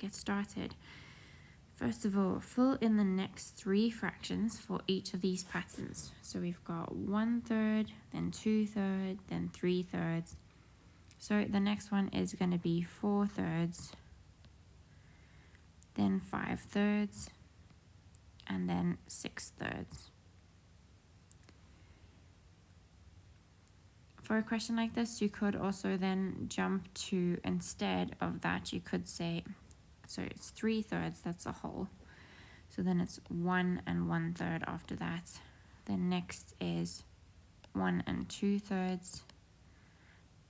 get started. First of all, fill in the next 3 fractions for each of these patterns. So we've got 1/3, then 2/3, then 3/3. So the next one is going to be 4/3, then 5/3, and then 6/3. For a question like this, you could also then jump to, instead of that, you could say, so it's 3/3, that's a whole. So then it's 1 and 1/3 after that. Then next is 1 and 2/3,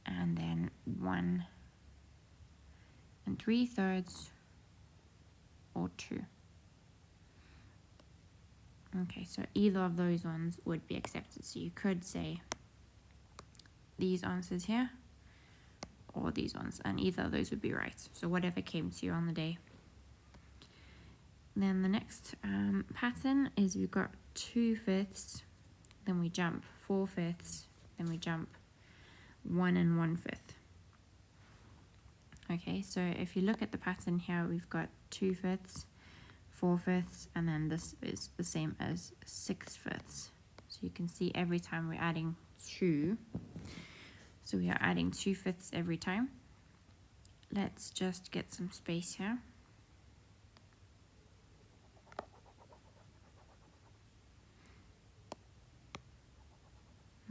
and then 1 and 3/3, or 2. Okay, so either of those ones would be accepted. So you could say these answers here, or these ones, and either of those would be right. So whatever came to you on the day. Then the next pattern is we've got 2/5, then we jump 4/5, then we jump 1 and 1/5. Okay, so if you look at the pattern here, we've got 2/5, 4/5, and then this is the same as 6/5. So you can see every time we're adding 2, so we are adding 2/5 every time. Let's just get some space here.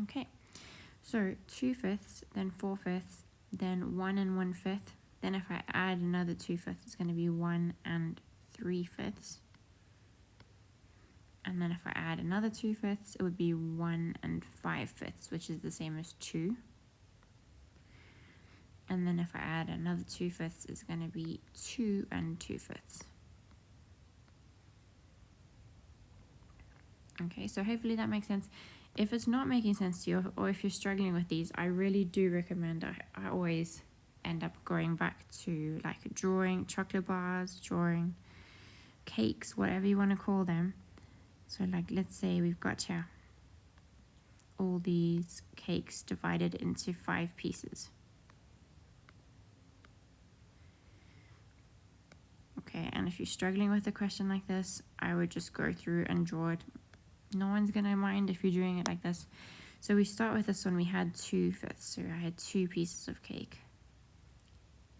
Okay, so 2/5, then 4/5, then 1 and 1/5. Then if I add another 2/5, it's going to be 1 and 3/5. And then if I add another 2/5, it would be 1 and 5/5, which is the same as 2. And then if I add another 2/5, it's going to be 2 and 2/5. Okay, so hopefully that makes sense. If it's not making sense to you, or if you're struggling with these, I really do recommend, I always end up going back to like drawing chocolate bars, drawing cakes, whatever you want to call them. So like, let's say we've got here all these cakes divided into 5 pieces. Okay, and if you're struggling with a question like this, I would just go through and draw it. No one's gonna mind if you're doing it like this. So we start with this one, we had 2/5, so I had 2 pieces of cake.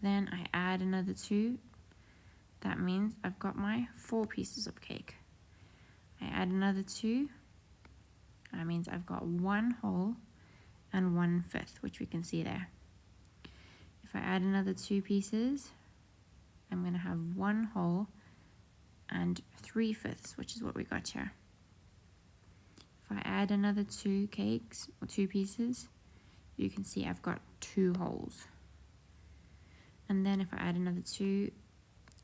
Then I add another 2, that means I've got my 4 pieces of cake. I add another 2, that means I've got 1 whole and 1/5, which we can see there. If I add another 2 pieces, I'm going to have 1 whole and 3/5, which is what we got here. If I add another 2 cakes, or 2 pieces, you can see I've got 2 wholes. And then if I add another 2,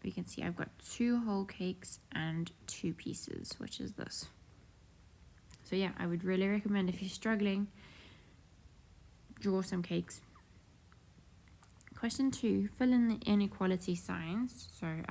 we can see I've got 2 whole cakes and 2 pieces, which is this. So yeah, I would really recommend, if you're struggling, draw some cakes. Question 2, fill in the inequality signs. So